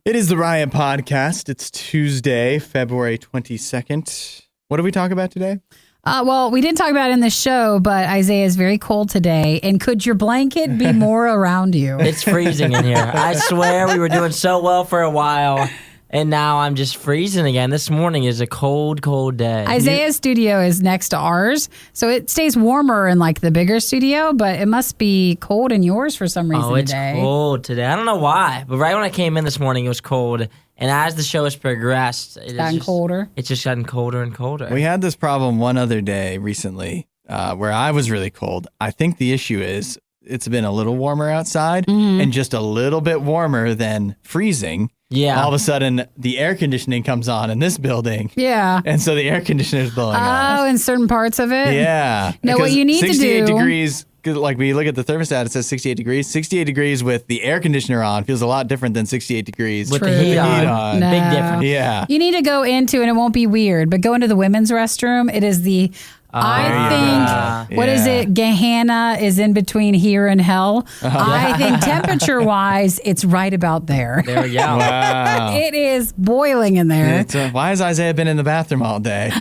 It is the Riot Podcast. It's Tuesday, February 22nd. What did we talk about today? Well, we didn't talk about it in the show, but Isaiah is very cold today. And could your blanket be more around you? It's freezing in here. I swear we were doing so well for a while, and now I'm just freezing again. This morning is a cold, cold day. Isaiah's studio is next to ours, so it stays warmer in like the bigger studio, but it must be cold in yours for some reason today. Oh, it's cold today. I don't know why, but right when I came in this morning, it was cold. And as the show has progressed, it's gotten colder. It's just gotten colder and colder. We had this problem one other day recently where I was really cold. I think the issue is it's been a little warmer outside and just a little bit warmer than freezing. Yeah. All of a sudden, the air conditioning comes on in this building. Yeah. And so the air conditioner is blowing on. Oh, in certain parts of it? Yeah. No, what you need to do... 68 degrees... Like we look at the thermostat, it says 68 degrees. 68 degrees with the air conditioner on feels a lot different than 68 degrees with the heat on. No. Big difference. Yeah. You need to go into, and it won't be weird, but go into the women's restroom. It is the, is it? Gehenna is in between here and hell. I think temperature-wise, it's right about there. There we go. Wow. It is boiling in there. Why has Isaiah been in the bathroom all day?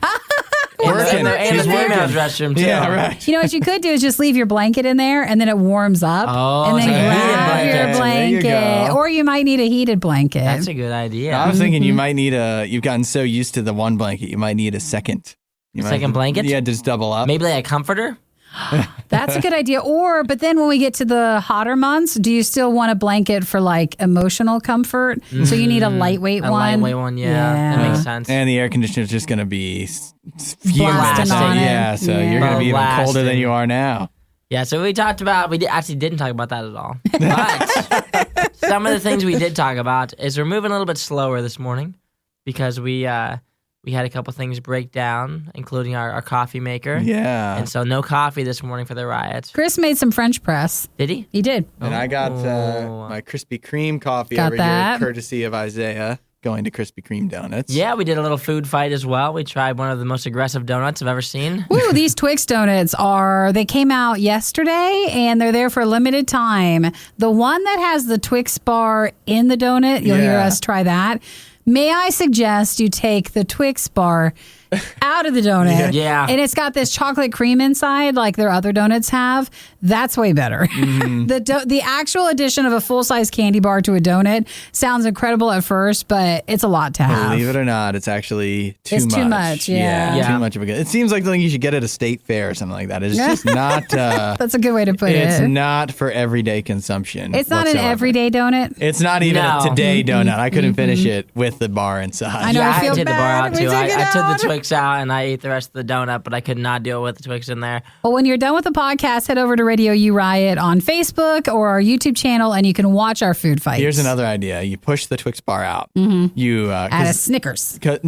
And the female's restroom, too. Yeah, right. You know, what you could do is just leave your blanket in there, and then it warms up. Oh, and then grab heated your blanket. There you go. Or you might need a heated blanket. That's a good idea. I was thinking you might need you've gotten so used to the one blanket, you might need a second. Second blanket? Yeah, just double up. Maybe like a comforter? That's a good idea. But then when we get to the hotter months, do you still want a blanket for like emotional comfort? Mm-hmm. So you need a lightweight one. A lightweight one, yeah. That makes sense. And the air conditioner is just going to be blasting on it. Yeah, so you're going to be even colder than you are now. Yeah, so we actually didn't talk about that at all. But some of the things we did talk about is we're moving a little bit slower this morning because we had a couple things break down, including our coffee maker. Yeah. And so no coffee this morning for the riot. Chris made some French press. Did he? He did. And I got my Krispy Kreme coffee Got over that. here, courtesy of Isaiah, going to Krispy Kreme donuts. Yeah, we did a little food fight as well. We tried one of the most aggressive donuts I've ever seen. Woo, these Twix donuts they came out yesterday, and they're there for a limited time. The one that has the Twix bar in the donut, you'll hear us try that. May I suggest you take the Twix bar out of the donut? Yeah. And it's got this chocolate cream inside like their other donuts have. That's way better. Mm-hmm. The actual addition of a full-size candy bar to a donut sounds incredible at first, but it's a lot to have. Believe it or not, it's actually too much. It's too much, yeah. Too much of a good. It seems like something you should get at a state fair or something like that. It's just not... That's a good way to put it. It's not for everyday consumption. It's not whatsoever. an everyday donut? It's not even a today donut. I couldn't finish it with the bar inside. I know, I feel did the bar bad. out too. We took it I took out. the Twix out and I ate the rest of the donut, but I could not deal with the Twix in there. Well, when you're done with the podcast, head over to RadioU Riot on Facebook or our YouTube channel, and you can watch our food fights. Here's another idea. You push the Twix bar out. You add a Snickers. Because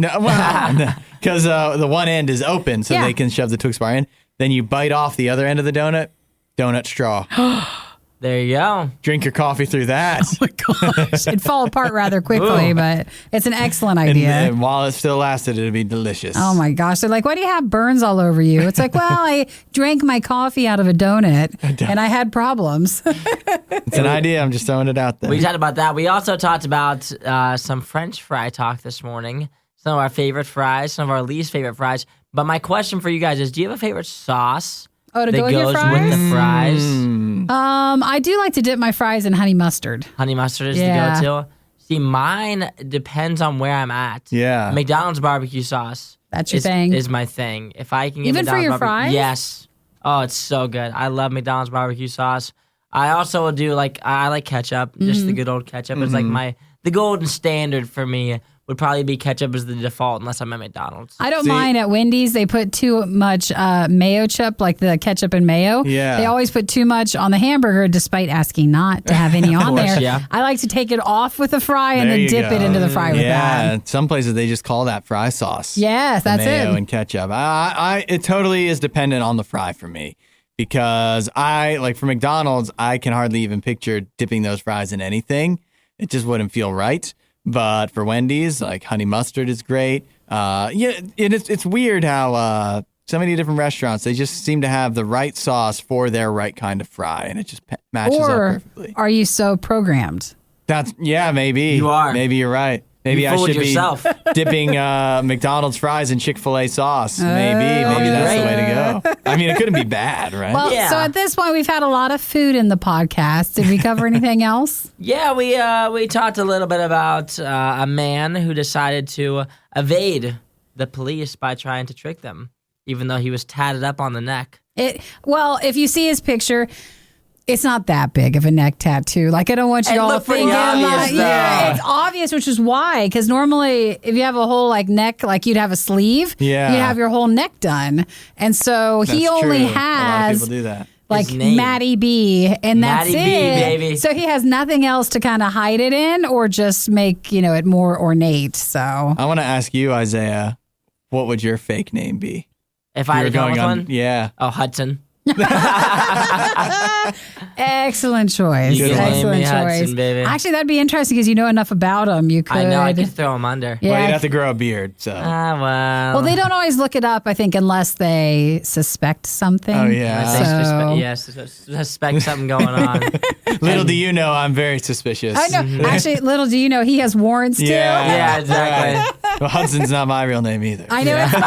the one end is open, so they can shove the Twix bar in. Then you bite off the other end of the donut straw. There you go. Drink your coffee through that. Oh my gosh. It'd fall apart rather quickly, but it's an excellent idea. And while it still lasted, it'd be delicious. Oh my gosh. They're like, why do you have burns all over you? It's like, well, I drank my coffee out of a donut and I had problems. It's an idea. I'm just throwing it out there. We talked about that. We also talked about some French fry talk this morning. Some of our favorite fries, some of our least favorite fries. But my question for you guys is, do you have a favorite sauce that goes with your fries? with the fries? I do like to dip my fries in honey mustard. Honey mustard is the go-to. See, mine depends on where I'm at. Yeah. McDonald's barbecue sauce. That's your thing. Is my thing. If I can get even for your fries? Yes. Oh, it's so good. I love McDonald's barbecue sauce. I also will do I like ketchup, just the good old ketchup. It's like the golden standard for me would probably be ketchup as the default unless I'm at McDonald's. I don't mind at Wendy's. They put too much mayo chip, like the ketchup and mayo. Yeah. They always put too much on the hamburger despite asking not to have any on there. Yeah. I like to take it off with the fry and There then you dip go. it into the fry with that. Yeah, some places they just call that fry sauce. Yes, that's mayo it. and ketchup. It totally is dependent on the fry for me. Because for McDonald's, I can hardly even picture dipping those fries in anything. It just wouldn't feel right. But for Wendy's, honey mustard is great. It's weird how so many different restaurants, they just seem to have the right sauce for their right kind of fry, and it just matches up perfectly. Are you so programmed? Maybe. You are. Maybe you're right. Maybe You I fooled should yourself. be dipping McDonald's fries in Chick-fil-A sauce. Maybe that's the way to go. I mean, it couldn't be bad, right? Well, Yeah. so at this point, we've had a lot of food in the podcast. Did we cover anything else? Yeah, we talked a little bit about a man who decided to evade the police by trying to trick them, even though he was tatted up on the neck. Well, if you see his picture, it's not that big of a neck tattoo. Like, I don't want you It all looked pretty thinking, obvious, though. it's obvious, which is why. Because normally, if you have a whole neck, like you'd have a sleeve, you'd have your whole neck done. And so he That's only true. A lot of has people do that. like His name. Matty B, and that's Matty B, it. baby. So he has nothing else to kind of hide it in, or just make it more ornate. So I want to ask you, Isaiah, what would your fake name be? If I had to come up with one? Yeah. Oh, Hudson. excellent choice. You can name Excellent me choice. Hudson, baby. Actually, that'd be interesting because you know enough about him. You could. I know I could throw him under. Yeah. Well, you'd have to grow a beard, so. Well, Well, they don't always look it up, I think, unless they suspect something. Oh, yeah. Suspect something going on. Little do you know, I'm very suspicious. I know. Actually, little do you know, he has warrants too. Yeah, exactly. Well, Hudson's not my real name either. I know it's not.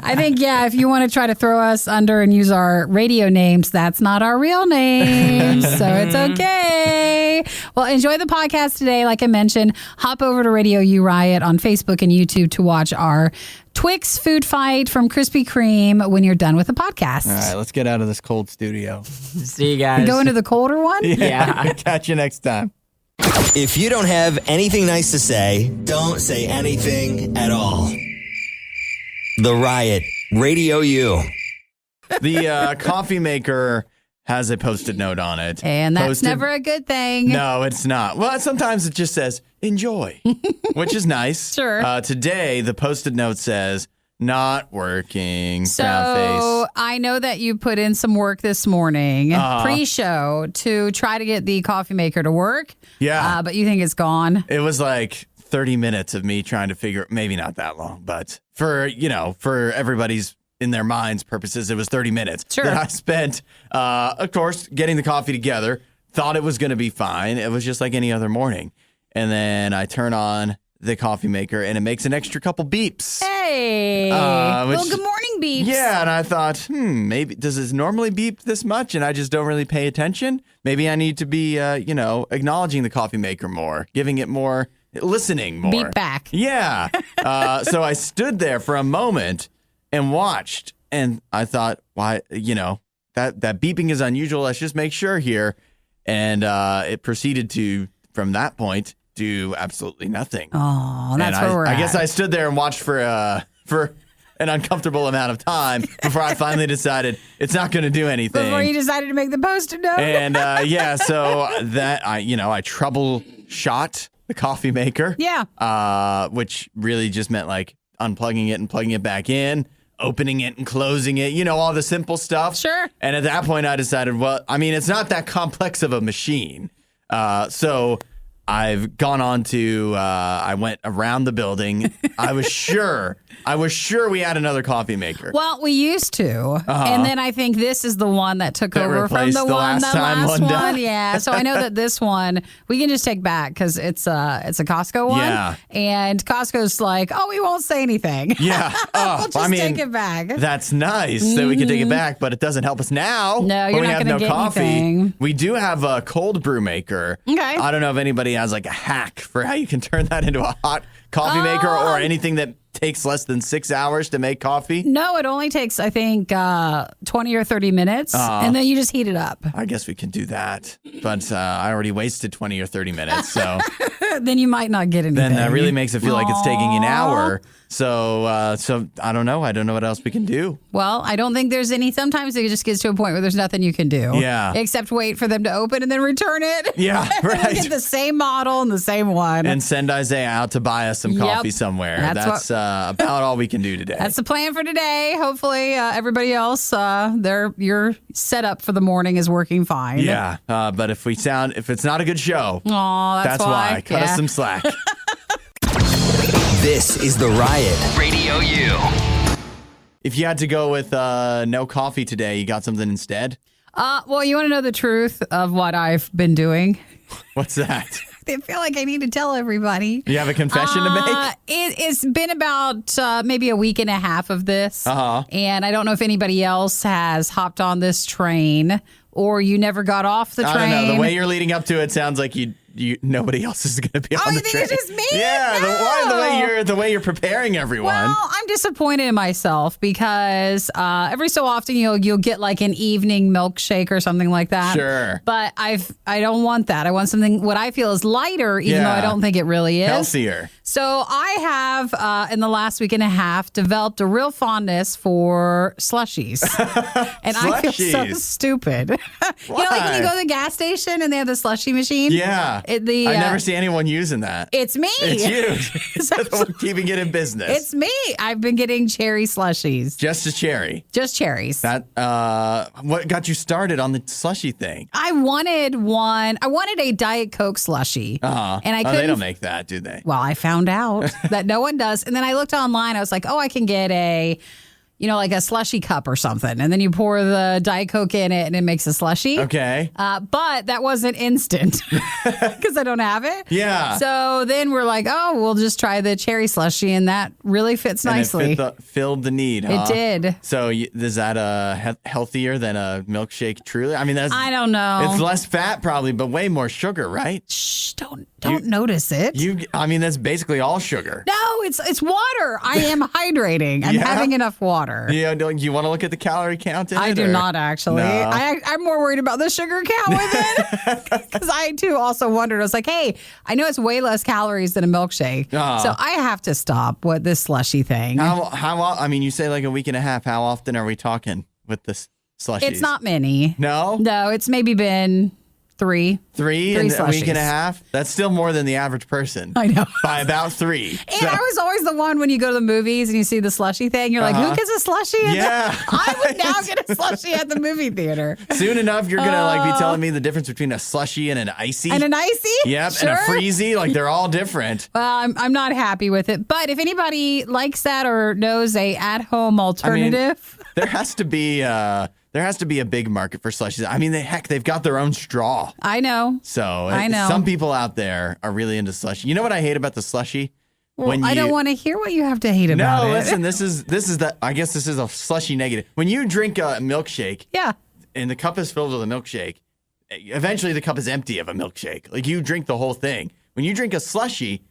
I think, if you want to try to throw us under and use our radio names, that's not our real names. So it's okay. Well, enjoy the podcast today. Like I mentioned, hop over to RadioU Riot on Facebook and YouTube to watch our Twix food fight from Krispy Kreme when you're done with the podcast. All right, let's get out of this cold studio. See you guys. Go into the colder one? Yeah. Catch you next time. If you don't have anything nice to say, don't say anything at all. The Riot, Radio U. The coffee maker has a Post-it note on it. And that's never a good thing. No, it's not. Well, sometimes it just says, enjoy, which is nice. Sure. Today, the Post-it note says, not working, So frown face. I know that you put in some work this morning, pre-show, to try to get the coffee maker to work. Yeah. But you think it's gone? It was like 30 minutes of me trying to figure, maybe not that long, but for everybody's, in their minds purposes, it was 30 minutes Sure. that I spent, of course, getting the coffee together. Thought it was going to be fine. It was just like any other morning. And then I turn on the coffee maker and it makes an extra couple beeps. Hey. which- Good morning, beeps. Yeah, and I thought, maybe does this normally beep this much and I just don't really pay attention? Maybe I need to be, acknowledging the coffee maker more, giving it more, listening more. Beep back. Yeah. So I stood there for a moment and watched, and I thought, why, that beeping is unusual. Let's just make sure here. And it proceeded to, from that point, do absolutely nothing. Oh, that's and where we're at. I guess I stood there and watched for an uncomfortable amount of time before I finally decided it's not going to do anything. Before you decided to make the Post-it note. And so that I troubleshot the coffee maker. Yeah. Which really just meant like unplugging it and plugging it back in, opening it and closing it, all the simple stuff. Sure. And at that point I decided, well, I mean, it's not that complex of a machine. So I've gone on to, I went around the building. I was sure we had another coffee maker. Well, we used to, and then I think this is the one that took That over from replaced the the one, last the time last one one. died. Yeah, so I know that this one we can just take back because it's a Costco one. Yeah. And Costco's like, oh, we won't say anything. Yeah. We'll just take it back. That's nice that we can take it back, but it doesn't help us now. No, when you're we not have gonna no get coffee. anything. We do have a cold brew maker. Okay. I don't know if anybody has like a hack for how you can turn that into a hot coffee maker or anything that takes less than 6 hours to make coffee. No, it only takes, I think, 20 or 30 minutes, and then you just heat it up. I guess we can do that, but I already wasted 20 or 30 minutes, so Then you might not get anything. then that really makes it feel like it's taking an hour. So I don't know. I don't know what else we can do. Well, I don't think there's any. Sometimes it just gets to a point where there's nothing you can do. Yeah. Except wait for them to open and then return it. Yeah, right. Get the same model and the same one. And send Isaiah out to buy us some Yep. coffee somewhere. That's About all we can do today. That's the plan for today. Hopefully, everybody else, your setup for the morning is working fine. Yeah, but if it's not a good show, Aw, that's why. Cut us Yeah. some slack. This is The Riot, Radio U. If you had to go with no coffee today, you got something instead? Well, you want to know the truth of what I've been doing? What's that? I feel like I need to tell everybody. You have a confession to make? It's been about maybe a week and a half of this. Uh-huh. And I don't know if anybody else has hopped on this train or you never got off the train. I don't know. The way you're leading up to it sounds like you nobody else is going to be on the train. You think it's just me? Yeah, No. the way you're preparing everyone. Well, I'm disappointed in myself because every so often you'll get like an evening milkshake or something like that. Sure. But I don't want that. I want something what I feel is lighter, even though I don't think it really is. Healthier. So I have in the last week and a half developed a real fondness for slushies, and I feel so Slushies? stupid. You know, like when you go to the gas station and they have the slushie machine. Yeah. I never see anyone using that. It's me. It's you. You're the one keeping it in business. It's me. I've been getting cherry slushies. Just a cherry. Just cherries. That what got you started on the slushy thing? I wanted one. I wanted a Diet Coke slushie. Uh-huh. And I couldn't. They don't make that, do they? Well, I found out that no one does. And then I looked online. I was like, I can get like a slushy cup or something. And then you pour the Diet Coke in it and it makes a slushie. Okay. But that wasn't instant because I don't have it. Yeah. So then we're like, we'll just try the cherry slushie. And that really fits nicely. And it filled the need, huh? It did. So is that healthier than a milkshake truly? I mean, I don't know. It's less fat probably, but way more sugar, right? Shh, don't notice it. That's basically all sugar. No, it's water. I am hydrating. I'm having enough water. Yeah, don't you want to look at the calorie count in it? I do not actually. No. I'm more worried about the sugar count with it because I too also wondered. I was like, hey, I know it's way less calories than a milkshake, so I have to stop with this slushy thing. How? You say like a week and a half. How often are we talking with this slushies? It's not many. No, it's maybe been three in a week and a half. That's still more than the average person. I know. By about 3. And I was always the one when you go to the movies and you see the slushy thing. You're like, who gets a slushie? I would now get a slushie at the movie theater. Soon enough, you're gonna be telling me the difference between a slushie and an icy. And an icy? Yep, Sure. and a freezy. Like they're all different. Well, I'm not happy with it. But if anybody likes that or knows a at-home alternative, there has to be a big market for slushies. I mean, they've got their own straw. I know. So I know. Some people out there are really into slushy. You know what I hate about the slushy? Well, I don't want to hear what you have to hate about it. No, listen, this is I guess this is a slushy negative. When you drink a milkshake, and the cup is filled with a milkshake, eventually the cup is empty of a milkshake. Like you drink the whole thing. When you drink a slushy,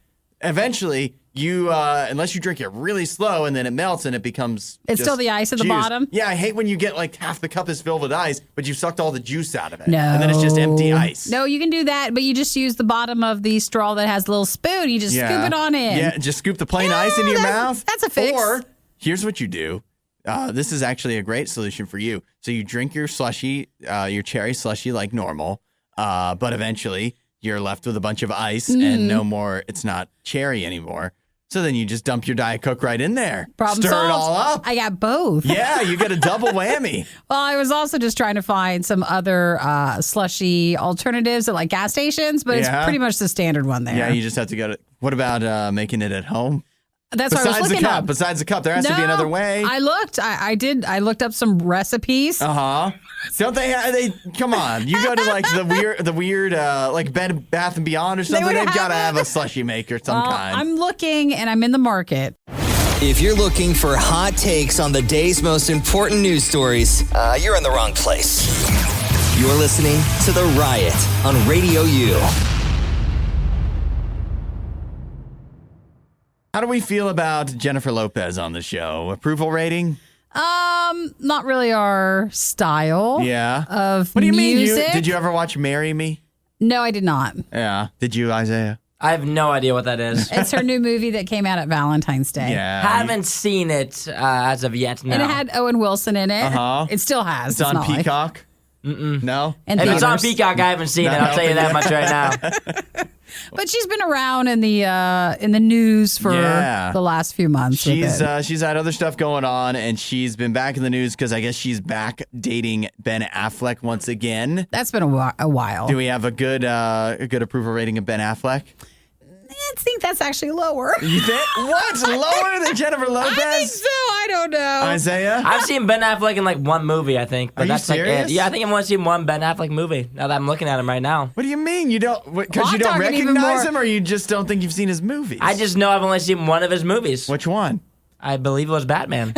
eventually you unless you drink it really slow and then it melts and it becomes it's still the ice at the bottom. Yeah, I hate when you get like half the cup is filled with ice, but you've sucked all the juice out of it. No. And then it's just empty ice. No, you can do that, but you just use the bottom of the straw that has a little spoon. You just scoop it on in. Yeah, just scoop the plain ice into your mouth. That's a fix. Or here's what you do. This is actually a great solution for you. So you drink your slushy, your cherry slushy like normal, but eventually you're left with a bunch of ice and no more. It's not cherry anymore. So then you just dump your Diet Coke right in there. Problem Stir solved. it all up. I got both. Yeah, you get a double whammy. Well, I was also just trying to find some other slushy alternatives at like gas stations, but it's pretty much the standard one there. Yeah, you just have to go to. What about making it at home? That's what I was looking up. Besides the cup, there has to be another way. I looked. I did. I looked up some recipes. Don't they? Come on. You go to like the weird like Bed Bath and Beyond or something. They've got to have a slushy maker of some kind. I'm looking, and I'm in the market. If you're looking for hot takes on the day's most important news stories, you're in the wrong place. You're listening to The Riot on RadioU. How do we feel about Jennifer Lopez on the show? Approval rating? Not really our style. Yeah. Of what do you music. mean? Did you ever watch Marry Me? No, I did not. Yeah. Did you, Isaiah? I have no idea what that is. It's her new movie that came out at Valentine's Day. Yeah. Haven't seen it as of yet. No. And it had Owen Wilson in it. It still has. It's on not Peacock? No? And if it's on theaters. Peacock, I haven't seen it. I'll tell you that much right now. But she's been around in the news for the last few months. She's had other stuff going on, and she's been back in the news because I guess she's back dating Ben Affleck once again. That's been a while. Do we have a good approval rating of Ben Affleck? think that's actually lower. You think what's lower than Jennifer Lopez? I think so. I don't know. Isaiah? I've seen Ben Affleck in like one movie, I think. But Are you that's serious? like it. Yeah, I think I've only seen one Ben Affleck movie. Now that I'm looking at him right now, What do you mean you don't? Because Well, you I'm don't talking even recognize more- him, or you just don't think you've seen his movies? I just know I've only seen one of his movies. Which one? I believe it was Batman.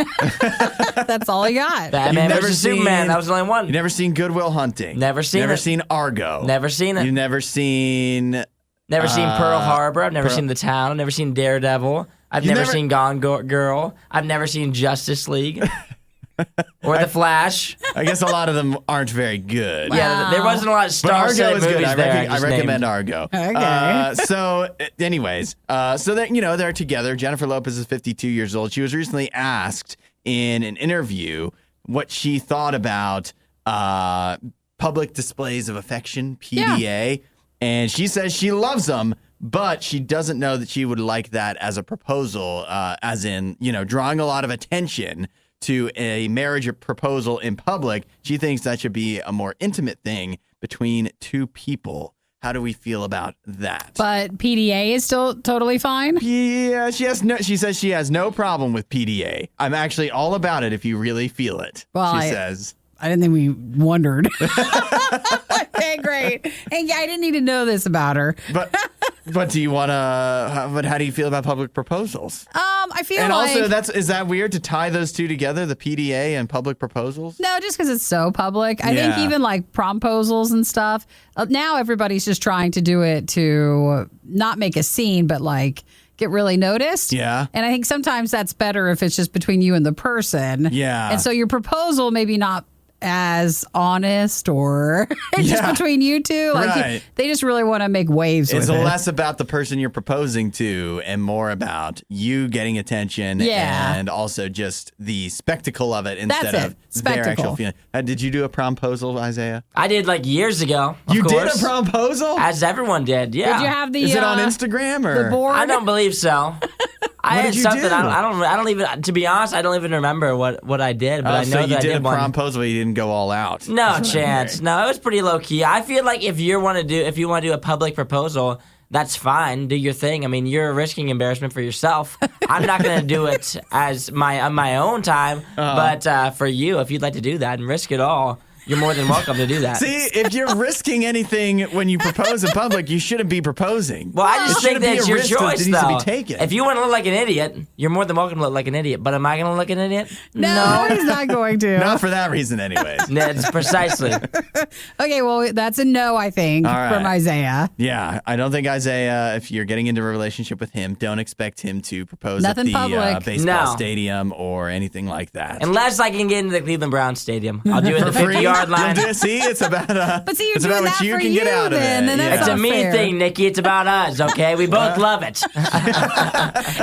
That's all he got. Batman never versus seen- Superman. That was the only one. You never seen Good Will Hunting? Never seen Never it. seen Argo? Never seen it. You've never seen? Never seen Pearl Harbor. I've never seen The Town. I've never seen Daredevil. I've You never never- seen Gone Girl. I've never seen Justice League or The Flash. I guess a lot of them aren't very good. Yeah, there wasn't a lot of But star-studded Argo is movies good. there. I just recommend named. Argo. Okay. Anyways, so they're together. Jennifer Lopez is 52 years old. She was recently asked in an interview what she thought about public displays of affection, PDA, and she says she loves them, but she doesn't know that she would like that as a proposal, as in, drawing a lot of attention to a marriage proposal in public. She thinks that should be a more intimate thing between two people. How do we feel about that? But PDA is still totally fine. Yeah, she says she has no problem with PDA. I'm actually all about it if you really feel it. Well, she says. I didn't think we wondered. Okay, great. Hey, yeah, I didn't need to know this about her. But do you want to? But how do you feel about public proposals? I feel And like also, is that weird to tie those two together, the PDA and public proposals? no, just because it's so public. I think Yeah. even like promposals and stuff. Now everybody's just trying to do it to not make a scene, but like get really noticed. Yeah. And I think sometimes that's better if it's just between you and the person. Yeah. And so your proposal maybe not as honest or it's just Yeah. between you two. Like Right. they just really want to make waves It's with it. less about the person you're proposing to and more about you getting attention Yeah. and also just the spectacle of it instead That's of it. their actual Spectacle. feeling. Did you do a promposal, Isaiah? I did like years ago. Of You course, did a promposal? as everyone did. Yeah. Did you have the Is it on uh, Instagram or? the board? I don't believe so. I What had did you something. do? I don't even. To be honest, I don't even remember what I did. But I know so you that I did a did one. promposal, but you didn't go all out. No That's what I'm chance. hearing. No, it was pretty low key. I feel like if you want to do a public proposal, that's fine. Do your thing. I mean, you're risking embarrassment for yourself. I'm not going to do it as on my own time, but for you, if you'd like to do that and risk it all, you're more than welcome to do that. See, if you're risking anything when you propose in public, you shouldn't be proposing. Well, I just It think shouldn't be that's a your risk that choice, needs to be though. taken. If you want to look like an idiot, you're more than welcome to look like an idiot. But am I going to look like an idiot? No, he's not going to. Not for that reason, anyways. That's precisely. Okay, well, that's a no, I think, All right. from Isaiah. Yeah, I don't think Isaiah, if you're getting into a relationship with him, don't expect him to propose Nothing at the public. baseball No. stadium or anything like that. Unless I can get into the Cleveland Browns Stadium. I'll do it at the For free? 50-yard line. You'll do- See, it's about But see, you're it's doing about what that you for can get you out of then, it. and that's It's a not me fair. thing, Nikki. It's about us, okay? We both love it.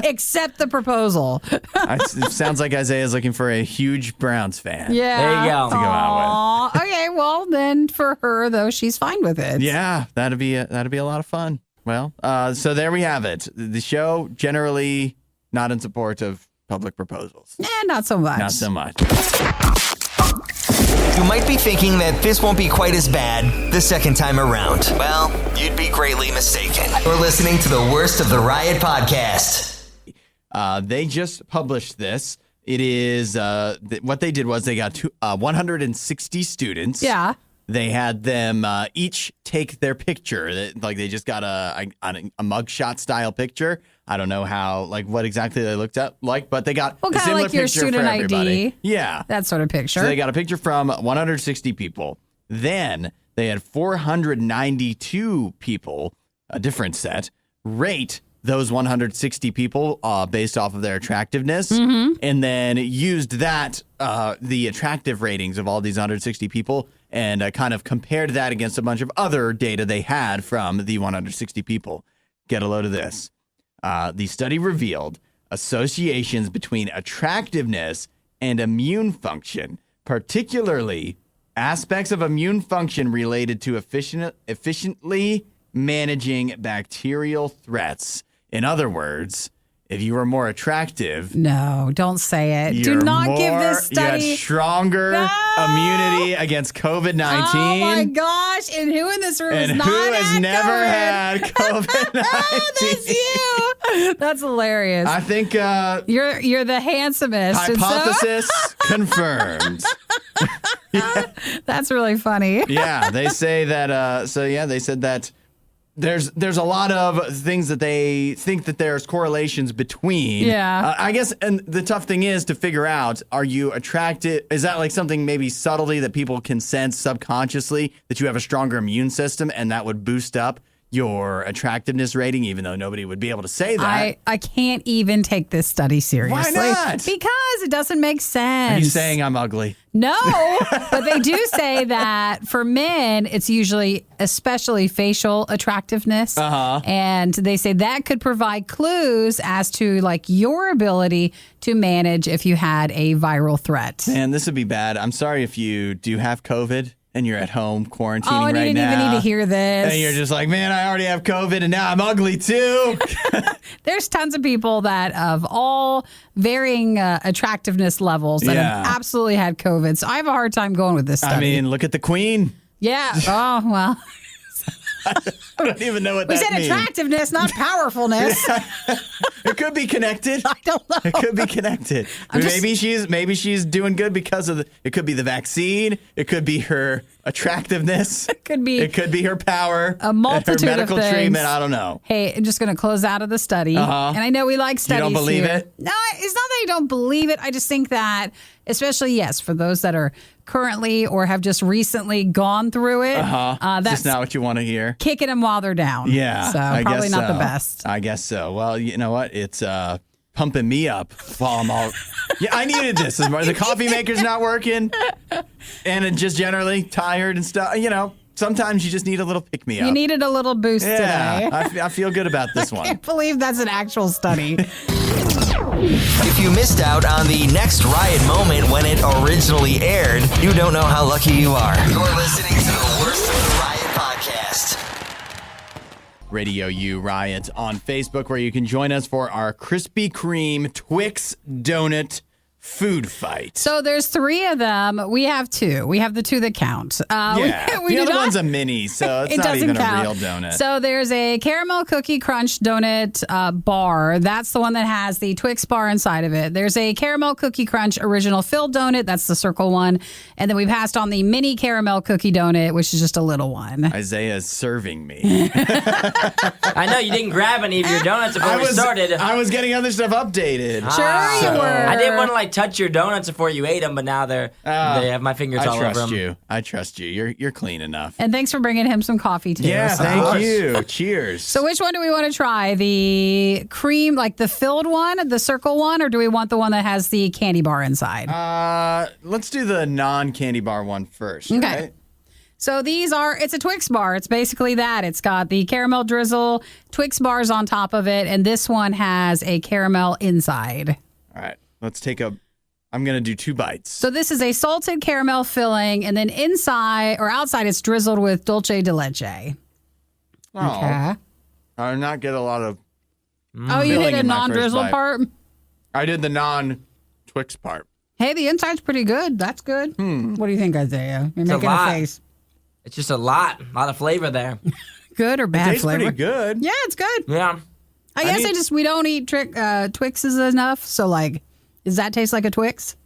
Except the proposal. It sounds like Isaiah's looking for a huge Browns fan. Yeah. There you go. To go out Aw. Okay, well, then for her, though, she's fine with it. Yeah, that'd be a lot of fun. Well, so there we have it. The show generally not in support of public proposals. Not so much. Not so much. You might be thinking that this won't be quite as bad the second time around. Well, you'd be greatly mistaken. You're listening to the Worst of the Riot podcast. They just published this. It is what they did was they got 160 students. Yeah. They had them each take their picture. They just got a mugshot style picture. I don't know what exactly they looked up like, but they got Well, a kinda similar like your picture student for everybody. ID. Yeah. That sort of picture. So they got a picture from 160 people. Then they had 492 people, a different set, rate those 160 people based off of their attractiveness, and then used that, the attractive ratings of all these 160 people, and kind of compared that against a bunch of other data they had from the 160 people. Get a load of this. The study revealed associations between attractiveness and immune function, particularly aspects of immune function related to efficiently managing bacterial threats. In other words, if you were more attractive, No, don't say it. Do you're not give more- this study. You had stronger immunity against COVID-19. Oh my gosh! And who in this room And has not who has had never COVID? had COVID-19? Oh, that's you. That's hilarious. I think You're the handsomest. and so- hypothesis confirmed. that's really funny. Yeah, they say that. They said that there's a lot of things that they think that there's correlations between. Yeah. I guess, and the tough thing is to figure out: are you attracted? Is that like something maybe subtly that people can sense subconsciously that you have a stronger immune system, and that would boost up your attractiveness rating, even though nobody would be able to say that? I can't even take this study seriously. Why not? Because it doesn't make sense. Are you saying I'm ugly? No, but they do say that for men, it's usually especially facial attractiveness. And they say that could provide clues as to like your ability to manage if you had a viral threat. Man, this would be bad. I'm sorry if you do have COVID and you're at home quarantining Oh, and right you didn't now. even need to hear this. And you're just like, man, I already have COVID and now I'm ugly too. There's tons of people that of all varying attractiveness levels that have Yeah. absolutely had COVID. So I have a hard time going with this study. I mean, look at the queen. yeah. Oh, well. I don't even know what We that said means. attractiveness, not powerfulness. It could be connected. I don't know. It could be connected. Maybe she's doing good because of it could be the vaccine. It could be her attractiveness. It could be her power. a multitude her of medical things. treatment. I don't know. Hey, I'm just going to close out of the study. And I know we like studies. don't believe here. it? No, it's not that I don't believe it. I just think that, especially, yes, for those that are currently or have just recently gone through it, That's that's just not what you want to hear. kicking them while they're down. Yeah. So I probably guess not the so. best. I guess so. Well, you know what? It's pumping me up while I'm all. Yeah, I needed this. The coffee maker's not working, and it just generally tired and stuff. You know, sometimes you just need a little pick me up. You needed a little boost yeah, today. I feel good about this I one. can't believe that's an actual study. If you missed out on the next Riot moment when it originally aired, you don't know how lucky you are. You're listening to the Worst of the Riot podcast. RadioU Riot on Facebook, where you can join us for our Krispy Kreme Twix donut food fight. So there's 3 of them. We have 2. We have the 2 that count. Yeah, we the do other not- one's a mini, so it's It not doesn't even count. a real donut. So there's a caramel cookie crunch donut bar. That's the one that has the Twix bar inside of it. There's a caramel cookie crunch original filled donut. That's the circle one. And then we passed on the mini caramel cookie donut, which is just a little one. Isaiah's serving me. I know you didn't grab any of your donuts before we started. I was getting other stuff updated. Sure you were. I didn't want to like touch your donuts before you ate them, but now they have my fingers all over them. I trust you. You're clean enough. And thanks for bringing him some coffee too. Yeah, So- thank you. Cheers. So which one do we want to try? The cream, like the filled one, the circle one, or do we want the one that has the candy bar inside? Let's do the non-candy bar one first. Okay. Right? So it's a Twix bar. It's basically that. It's got the caramel drizzle, Twix bars on top of it, and this one has a caramel inside. All right. Let's take I'm going to do 2 bites. So this is a salted caramel filling, and then inside or outside it's drizzled with dulce de leche. Okay. I did not get a lot of. Oh, you filling hit a in my first non-drizzled bite. part? I did the non-Twix part. Hey, the inside's pretty good. That's good. What do you think, Isaiah? You're making a lot. face. It's just a lot of flavor there. Good or bad Tastes flavor? pretty good. Yeah, it's good. Yeah. I guess we don't eat Twixes enough. So, like, does that taste like a Twix?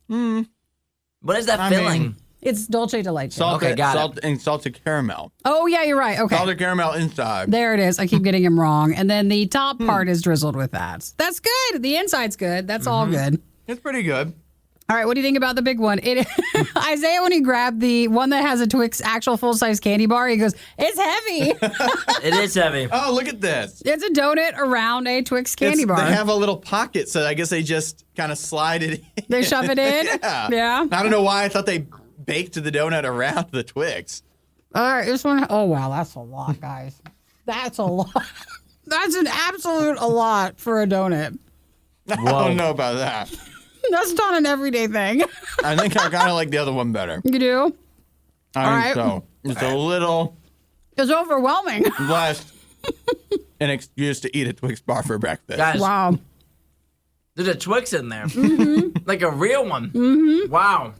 What is that I filling? mean- It's dulce de leche. Okay, got it. And salted caramel. Oh, yeah, you're right. Okay. Salted caramel inside. There it is. I keep getting him wrong. And then the top part is drizzled with that. That's good. The inside's good. That's all good. It's pretty good. All right, what do you think about the big one? Isaiah, when he grabbed the one that has a Twix actual full-size candy bar, he goes, it's heavy. It is heavy. Oh, look at this. It's a donut around a Twix candy bar. They have a little pocket, so I guess they just kind of slide it in. They shove it in? Yeah. I don't know why I thought they baked the donut around the Twix. All right, this one. Oh, wow, that's a lot, guys. That's a lot. That's an absolute a lot for a donut. I don't know about that. That's not an everyday thing. I think I kind of like the other one better. You do? I think so. It's a little It's overwhelming. less an excuse to eat a Twix bar for breakfast. Guys, Wow. there's a Twix in there. Like a real one. Wow.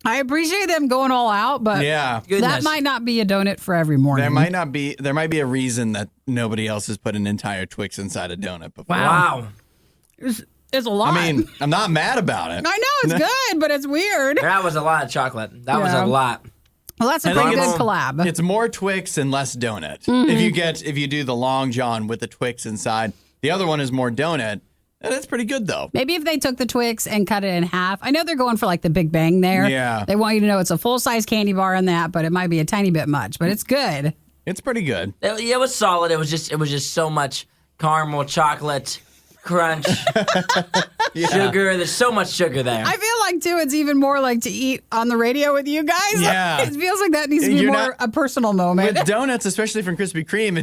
I appreciate them going all out, but Yeah. Goodness. that might not be a donut for every morning. There might be a reason that nobody else has put an entire Twix inside a donut before. Wow. It's a lot. I mean, I'm not mad about it. I know it's good, but it's weird. That was a lot of chocolate. That was Yeah. a lot. Well, that's a I think pretty good it's- collab. It's more Twix and less donut. If you do the Long John with the Twix inside, the other one is more donut. And that's pretty good though. Maybe if they took the Twix and cut it in half. I know they're going for like the Big Bang there. Yeah. They want you to know it's a full-size candy bar in that, but it might be a tiny bit much, but it's good. It's pretty good. It was solid. It was just so much caramel, chocolate, crunch, sugar. There's so much sugar there. I feel like, too, it's even more like to eat on the radio with you guys. Yeah. It feels like that needs to be You're more not- a personal moment. With donuts, especially from Krispy Kreme,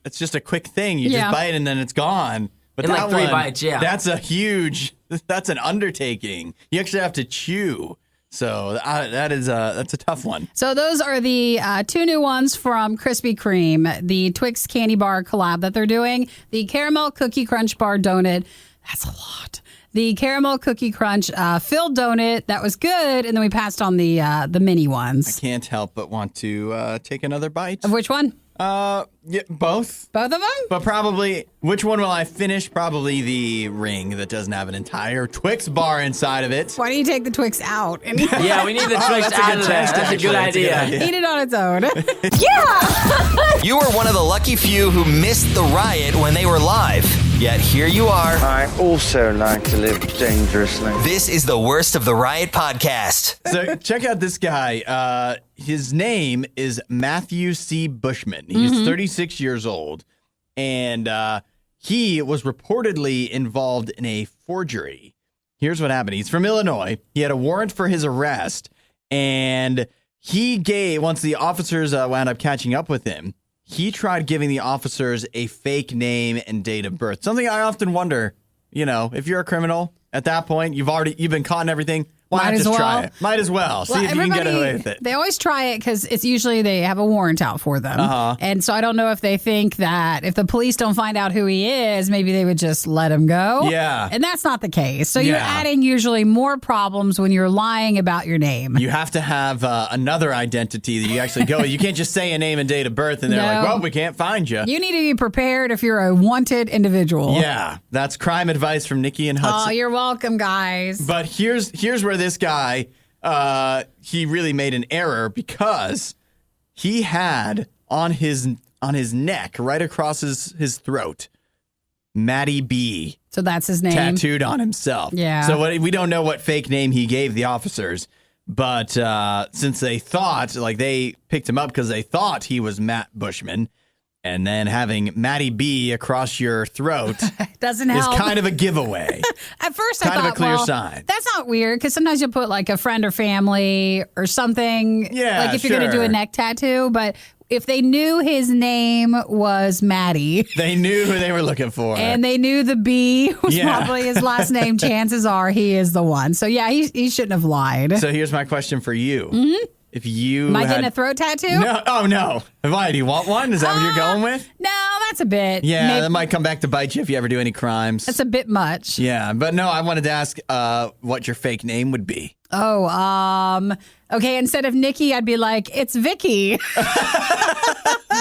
it's just a quick thing. You Yeah. just bite and then it's gone. But In like that 3 one, bites, yeah. That's an undertaking. You actually have to chew. So that's a tough one. So those are the 2 new ones from Krispy Kreme, the Twix candy bar collab that they're doing. The caramel cookie crunch bar donut, that's a lot. The caramel cookie crunch filled donut, that was good. And then we passed on the mini ones. Can't help but want to take another bite. Of which one? Yeah, both. Both of them? But probably, which one will I finish? Probably the ring that doesn't have an entire Twix bar inside of it. Why don't you take the Twix out and eat Yeah, we need the Twix that's a out good of there. test, That's a good actually. That's a idea. good it on its own? You are one of the lucky few who missed the riot when they were live. Yet here you are. I also like to live dangerously. This is the Worst of the Riot podcast. So check out this guy. His name is Matthew C. Bushman. He's 36 years old, and he was reportedly involved in a forgery. Here's what happened. He's from Illinois. He had a warrant for his arrest, and once the officers wound up catching up with him, he tried giving the officers a fake name and date of birth. Something I often wonder, if you're a criminal at that point, you've been caught and everything. Why Might not as just well. try it? Might as well. See if you can get away with it. They always try it because it's usually they have a warrant out for them. And so I don't know if they think that if the police don't find out who he is, maybe they would just let him go. Yeah. And that's not the case. So you're Yeah. adding usually more problems when you're lying about your name. You have to have another identity that you actually go with. You can't just say a name and date of birth and they're like, No. well, we can't find you. You need to be prepared if you're a wanted individual. Yeah, that's crime advice from Nikki and Oh, Hudson. you're welcome, guys. But here's where this guy, he really made an error because he had on his neck, right across his throat, Matty B So that's his name. tattooed on himself. Yeah. So we don't know what fake name he gave the officers, but since they picked him up because they thought he was Matt Bushman, and then having Matty B across your throat Doesn't is help. kind of a giveaway. At first, kind I of a thought, clear well, sign. that's not weird because sometimes you'll put like a friend or family or something. Yeah, like if you're going to do a sure. neck tattoo, but if they knew his name was Matty They knew who they were looking for. and they knew the B was Yeah. probably his last name, chances are he is the one. So yeah, he shouldn't have lied. So here's my question for you. Mm-hmm. If you Am I had... getting a throat tattoo? No, oh no. Why, do you want one? Is that what you're going with? No, that's a bit. Yeah, maybe- that might come back to bite you if you ever do any crimes. that's a bit much. Yeah, but no, I wanted to ask what your fake name would be. Oh, okay. Instead of Nikki, I'd be like, it's Vicky.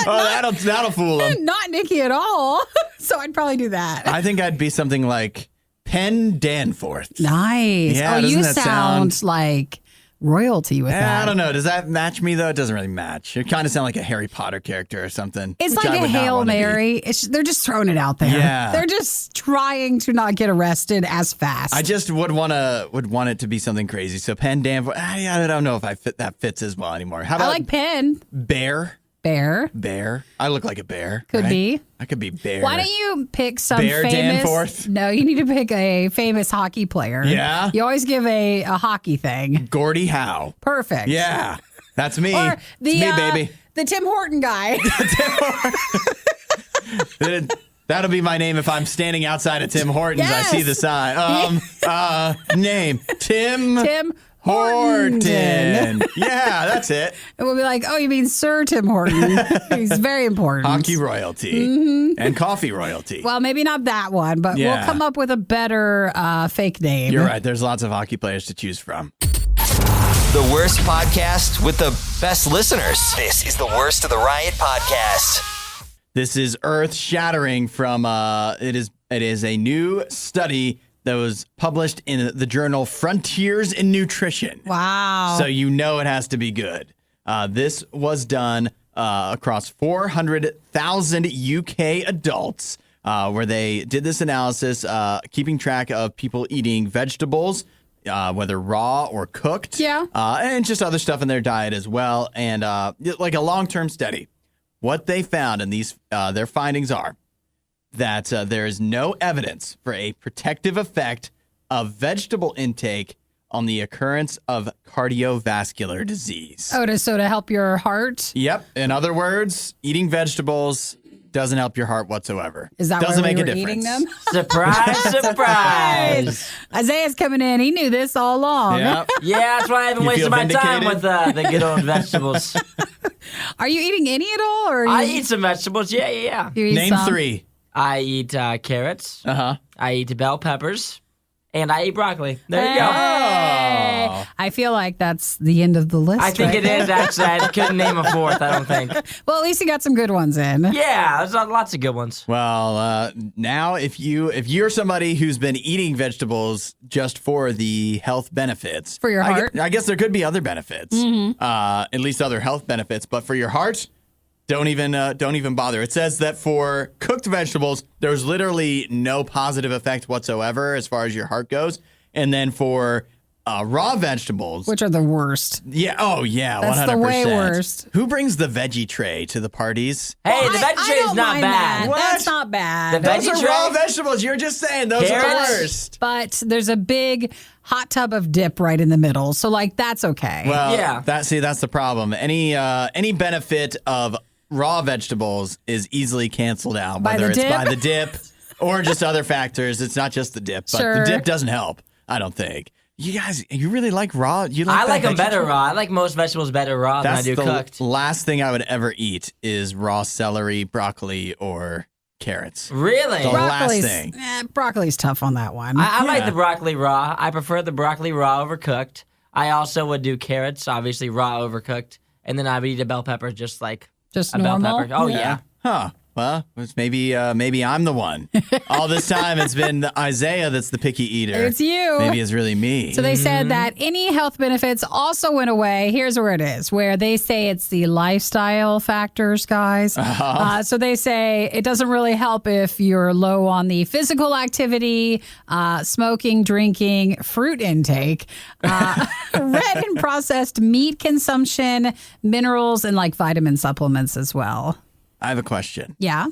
Oh, that'll fool them. Not Nikki at all. So I'd probably do that. I think I'd be something like Penn Danforth. Nice. Yeah, oh, you doesn't that sound like royalty with that. I don't know. Does that match me though? It doesn't really match. You kind of sound like a Harry Potter character or something. It's which like I a would not Hail wanna be. Mary. They're just throwing it out there. Yeah. They're just trying to not get arrested as fast. I just would want it to be something crazy. So Penn Danforth. I don't know if that fits as well anymore. How I about like Penn. Bear? Bear. Bear. I look like a bear. Could right? be. I could be Bear. Why don't you pick some Bear famous? Danforth? No, you need to pick a famous hockey player. Yeah? You always give a hockey thing. Gordie Howe. Perfect. Yeah, that's me. Or the It's me, baby. the Tim Horton guy. That'll be my name if I'm standing outside of Tim Hortons. Yes. I see the sign. Name Tim. Tim Horton. Yeah, that's it. And we'll be like, oh, you mean Sir Tim Horton? He's very important. Hockey royalty and coffee royalty. Well, maybe not that one, but we'll come up with a better fake name. You're right. There's lots of hockey players to choose from. The worst podcast with the best listeners. This is the Worst of the Riot podcast. This is earth-shattering from, it is a new study that was published in the journal Frontiers in Nutrition. Wow. So you know it has to be good. This was done across 400,000 UK adults where they did this analysis, keeping track of people eating vegetables, whether raw or cooked, and just other stuff in their diet as well, and like a long-term study. What they found, and these their findings are that there is no evidence for a protective effect of vegetable intake on the occurrence of cardiovascular disease. Oh, so to help your heart? Yep. In other words, eating vegetables doesn't help your heart whatsoever. Is that doesn't why make we a were difference. eating them? Surprise, surprise. Isaiah's coming in. He knew this all along. Yep. Yeah, that's why I haven't You wasted feel my time vindicated? with the good old vegetables. Are you eating any at all? Or I you, eat some vegetables. Yeah. you eat Name some? 3. I eat carrots. Uh-huh. I eat bell peppers. And I eat broccoli. There you Hey. go. Oh. I feel like that's the end of the list. I think right it there. is, actually. I couldn't name a fourth, I don't think. Well, at least you got some good ones in. Yeah, there's lots of good ones. Well, now if you're somebody who's been eating vegetables just for the health benefits For your heart? I guess there could be other benefits, at least other health benefits. But for your heart, don't even bother. It says that for cooked vegetables, there's literally no positive effect whatsoever as far as your heart goes. And then for raw vegetables, Which are the worst. yeah, oh yeah, That's 100%. the way worst. Who brings the veggie tray to the parties? Hey, the I veggie tray is don't not mind bad. that. What? That's not bad. The Those veggie are tray? raw vegetables. You're just saying those are Carrots? the worst. But there's a big hot tub of dip right in the middle. So, like, that's okay. Well, Yeah. that's the problem. Any benefit of raw vegetables is easily canceled out, By whether the it's dip? by the dip or just other factors. It's not just the dip, but Sure. the dip doesn't help. I don't think. You guys, you really like raw? You like I like that them better veggie- raw. I like most vegetables better raw That's than I do the cooked. last thing I would ever eat is raw celery, broccoli, or carrots. Really? The last Broccoli's, thing. broccoli's tough on that one. I like Yeah. the broccoli raw. I prefer the broccoli raw over cooked. I also would do carrots, obviously raw over cooked. And then I would eat a bell pepper just like Just a bell normal? pepper. Oh, yeah. Huh. Well, it's maybe I'm the one. All this time it's been Isaiah that's the picky eater. It's you. Maybe it's really me. So they said that any health benefits also went away. Here's where it is, where they say it's the lifestyle factors, guys. So they say it doesn't really help if you're low on the physical activity, smoking, drinking, fruit intake, red and processed meat consumption, minerals, and like vitamin supplements as well. I have a question. Yeah.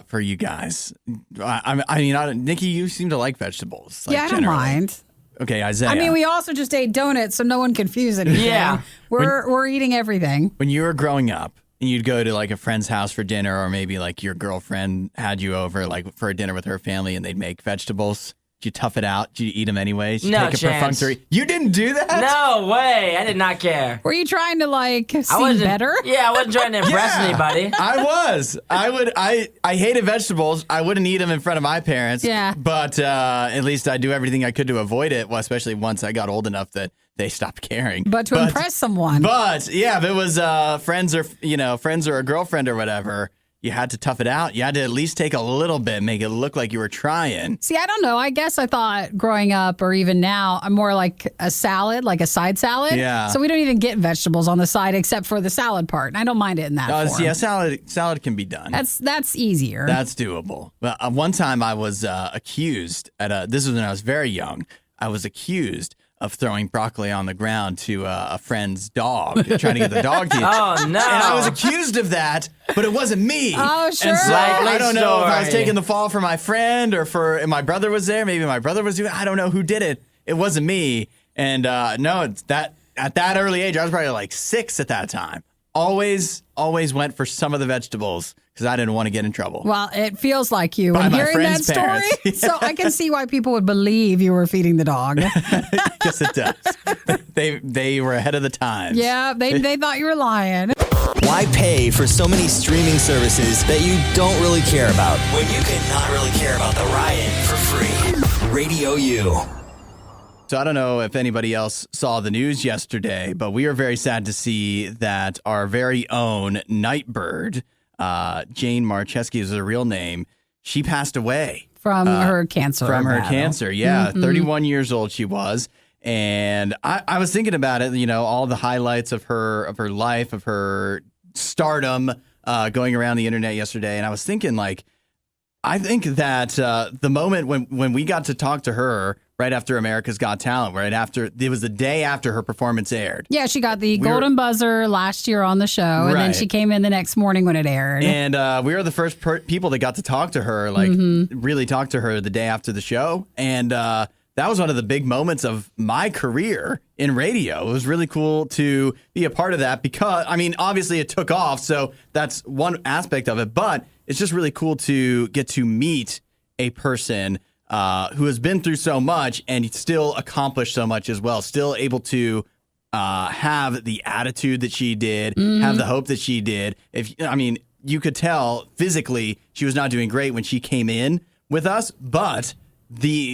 For you guys. Nikki, you seem to like vegetables. Like, Yeah, I don't generally. mind. Okay, Isaiah. I mean, we also just ate donuts, so no one confuse anything. Yeah. We're eating everything. when you were growing up and you'd go to like a friend's house for dinner, or maybe like your girlfriend had you over like for a dinner with her family and they'd make vegetables, did you tough it out? Did you eat them anyways? Did you No take a chance. perfunctory? You didn't do that? No way. I did not care. Were you trying to like I seem wasn't better? Yeah, I wasn't trying to impress Yeah. anybody. I was. I hated vegetables. I wouldn't eat them in front of my parents. Yeah. But at least I do everything I could to avoid it. Well, especially once I got old enough that they stopped caring. But to impress someone. But yeah, if it was friends or a girlfriend or whatever, you had to tough it out. You had to at least take a little bit, make it look like you were trying. See, I don't know. I guess I thought growing up or even now, I'm more like a salad, like a side salad. Yeah. So we don't even get vegetables on the side except for the salad part. And I don't mind it in that form. Yeah, salad can be done. That's easier. That's doable. But one time I was accused this was when I was very young. I was accused of throwing broccoli on the ground to a friend's dog, trying to get the dog to eat. Oh, no. And I was accused of that, but it wasn't me. Oh, sure. And so Likely I don't know if I was story. taking the fall for my friend or if my brother was there. Maybe my brother was doing it. I don't know who did it. It wasn't me. And no, it's that at that early age, I was probably like 6 at that time. always went for some of the vegetables because I didn't want to get in trouble. Well, it feels like you. By And my hearing that friend's parents. story, so I can see why people would believe you were feeding the dog. Yes, it does. They were ahead of the times. Yeah, they thought you were lying. Why pay for so many streaming services that you don't really care about when you can not really care about The Riot for free? Radio U. So I don't know if anybody else saw the news yesterday, but we are very sad to see that our very own Nightbird, Jane Marcheski is her real name, she passed away. From her cancer. From her battle. cancer, yeah. 31 years old she was. And I was thinking about it, all the highlights of her life, of her stardom going around the internet yesterday. And I was thinking, I think that the moment when we got to talk to her right after America's Got Talent, it was the day after her performance aired. Yeah, she got the golden buzzer last year on the show, and then she came in the next morning when it aired. And we were the first people that got to talk to her, really talk to her the day after the show. And that was one of the big moments of my career in radio. It was really cool to be a part of that because, obviously it took off, so that's one aspect of it, but it's just really cool to get to meet a person who has been through so much and still accomplished so much as well, still able to have the attitude that she did, have the hope that she did. You could tell physically she was not doing great when she came in with us, but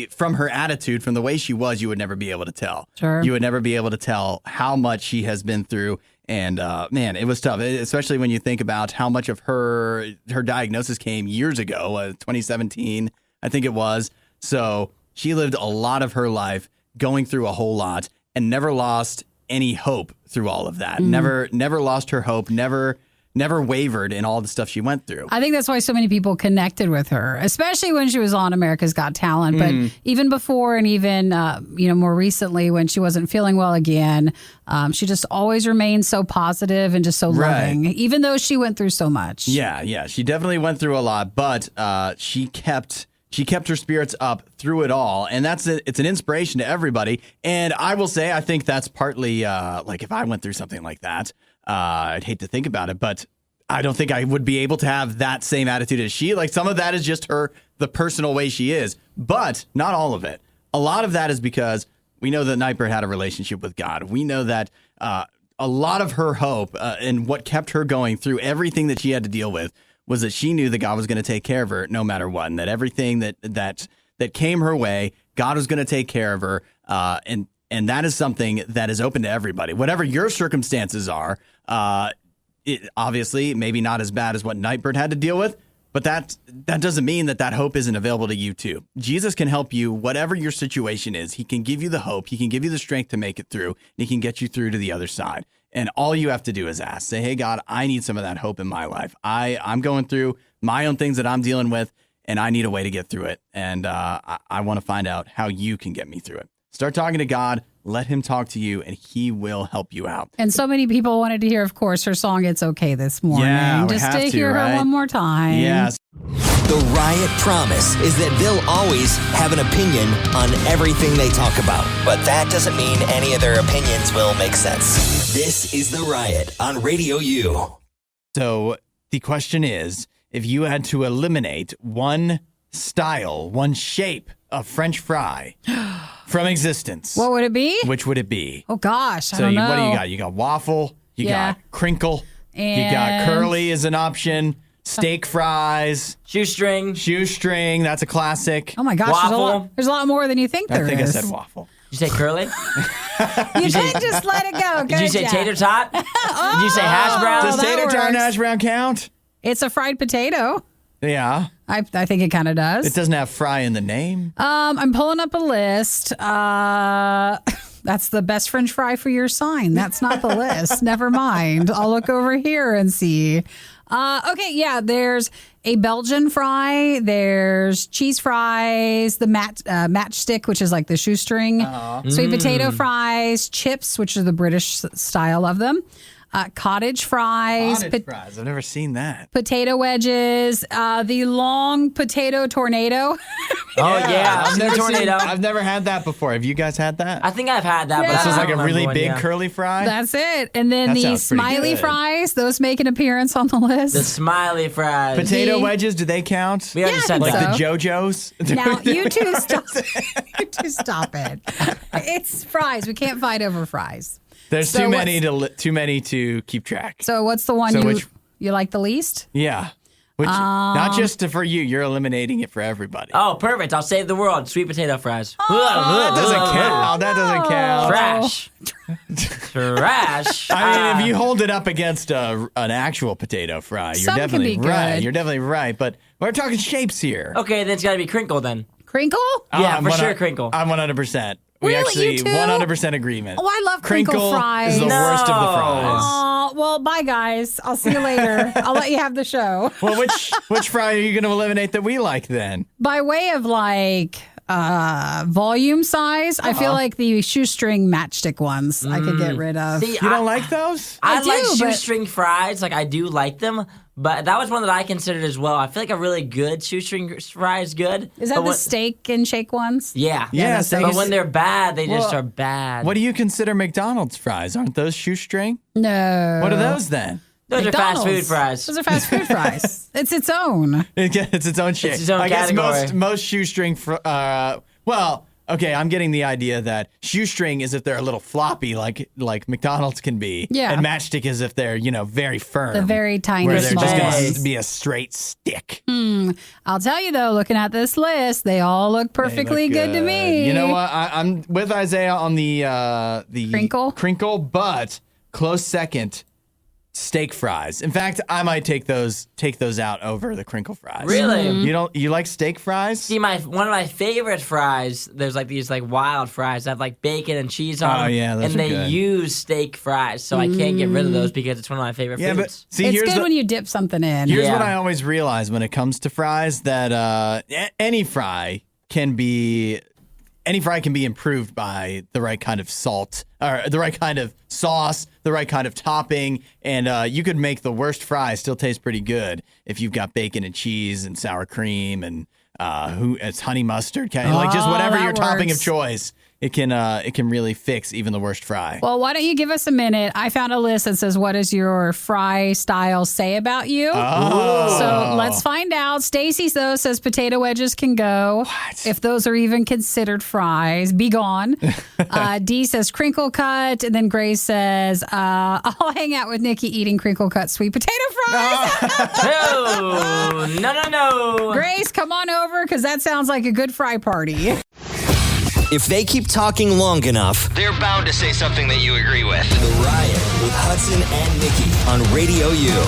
from her attitude, from the way she was, you would never be able to tell. Sure. You would never be able to tell how much she has been through. And man, it was tough, especially when you think about how much of her diagnosis came years ago, 2017, I think it was. So she lived a lot of her life going through a whole lot and never lost any hope through all of that. Never lost her hope, never wavered in all the stuff she went through. I think that's why so many people connected with her, especially when she was on America's Got Talent. But even before and even, more recently when she wasn't feeling well again, she just always remained so positive and just so loving, even though she went through so much. Yeah. She definitely went through a lot, but she kept her spirits up through it all. And it's an inspiration to everybody. And I will say, I think that's partly if I went through something like that, I'd hate to think about it, but I don't think I would be able to have that same attitude as she. Some of that is just the personal way she is, but not all of it. A lot of that is because we know that Nightbird had a relationship with God. We know that a lot of her hope and what kept her going through everything that she had to deal with was that she knew that God was going to take care of her no matter what, and that everything that came her way, God was going to take care of her, and that is something that is open to everybody. Whatever your circumstances are, obviously maybe not as bad as what Nightbird had to deal with, but that doesn't mean that hope isn't available to you too. Jesus can help you whatever your situation is. He can give you the hope. He can give you the strength to make it through, and he can get you through to the other side. And all you have to do is ask. Say, hey, God, I need some of that hope in my life. I'm going through my own things that I'm dealing with, and I need a way to get through it. And I want to find out how you can get me through it. Start talking to God. Let him talk to you, and he will help you out. And so many people wanted to hear, of course, her song "It's Okay" this morning. Yeah, just to hear her one more time. Yes. The Riot promise is that they'll always have an opinion on everything they talk about. But that doesn't mean any of their opinions will make sense. This is The Riot on Radio U. So the question is, if you had to eliminate one style, one shape of French fry from existence, What would it be? which would it be? Oh, gosh. I So don't know. what do you got? You got waffle, you Yeah. got crinkle, you got And- curly as an option, steak fries, shoestring, that's a classic. Oh, my gosh. Waffle. There's a lot more than you think there is. I think I said waffle. Did you say curly? You can't just let it go. Did you say tater tot? Did you say hash brown? Does that tater tot and works. hash brown count? It's a fried potato. Yeah. I think it kind of does. It doesn't have fry in the name. I'm pulling up a list. That's the best French fry for your sign. That's not the list. Never mind. I'll look over here and see. Okay, yeah, there's a Belgian fry. There's cheese fries, the matchstick, which is like the shoestring, sweet potato fries, chips, which are the British style of them. cottage fries, Cottage fries. I've never seen that. potato wedges, the long potato tornado. Oh yeah, I've never had that before. Have you guys had that? I think I've had that. Yeah. But This I is don't like a remember really one, big yeah. curly fry. That's it. And then That the sounds pretty smiley good. fries, those make an appearance on the list. The smiley fries. Potato The- wedges, do they count? We already Yeah, I said think that. Like so. the JoJo's? Now, you two stop. You two stop it. It's fries. We can't fight over fries. There's So too many to keep track. So what's the one So you which- you like the least? Yeah. Which not just for you, you're eliminating it for everybody. Oh, perfect. I'll save the world. Sweet potato fries. that doesn't count. That doesn't count. Trash. Trash. I mean, if you hold it up against an actual potato fry, you're Some can definitely be right. good. You're definitely right. But we're talking shapes here. Okay, then it's got to be crinkle then. Crinkle? Yeah, I'm for one- sure, crinkle. I'm 100%. We Really, actually you too? 100% agreement. Oh, I love crinkle fries. is the worst of the fries. Oh, well, bye, guys. I'll see you later. I'll let you have the show. Well, which fry are you going to eliminate that we like then? By way of like volume size, I feel like the shoestring matchstick ones I could get rid of. See, You don't like those? I do, like but- shoestring fries. Like, I do like them. But that was one that I considered as well. I feel like a really good shoestring fry is good. Is that but the when- steak and shake ones? Yeah. Yeah, that's so But you- when they're bad, they just Well, are bad. What do you consider McDonald's fries? Aren't those shoestring? No. What are those then? Those are fast food McDonald's. fries. Those are fast food fries. It's its own. It's its own shape. its own I guess category. most shoestring. Well, okay, I'm getting the idea that shoestring is if they're a little floppy, like McDonald's can be. Yeah. And matchstick is if they're very firm. The very tiny where they're small just ones. going to be a straight stick. I'll tell you though, looking at this list, they all look They perfectly look good to me. You know what? I'm with Isaiah on the crinkle, but close second. Steak fries. In fact, I might take those out over the crinkle fries. Really? You like steak fries? See, one of my favorite fries, there's like these like wild fries that have like bacon and cheese on them. Oh, yeah, those and are they good. use steak fries, so I can't get rid of those because it's one of my favorite Yeah, but foods. see, it's here's good when you dip something in. Here's what Yeah. I always realize when it comes to fries that any fry can be improved by the right kind of salt or the right kind of sauce, the right kind of topping, and you could make the worst fry still taste pretty good if you've got bacon and cheese and sour cream and it's honey mustard, like just whatever that your topping of works. choice. It can really fix even the worst fry. Well, why don't you give us a minute? I found a list that says, what does your fry style say about you? Oh. So let's find out. Stacy, though, says potato wedges can go. What? If those are even considered fries, be gone. D says crinkle cut. And then Grace says, I'll hang out with Nikki eating crinkle cut sweet potato fries. No. Grace, come on over because that sounds like a good fry party. If they keep talking long enough, they're bound to say something that you agree with. The Riot with Hudson and Nikki on Radio U.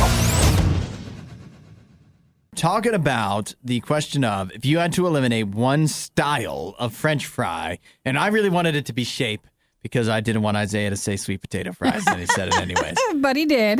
Talking about the question of if you had to eliminate one style of French fry, and I really wanted it to be shape because I didn't want Isaiah to say sweet potato fries, and he said it anyways. But he did.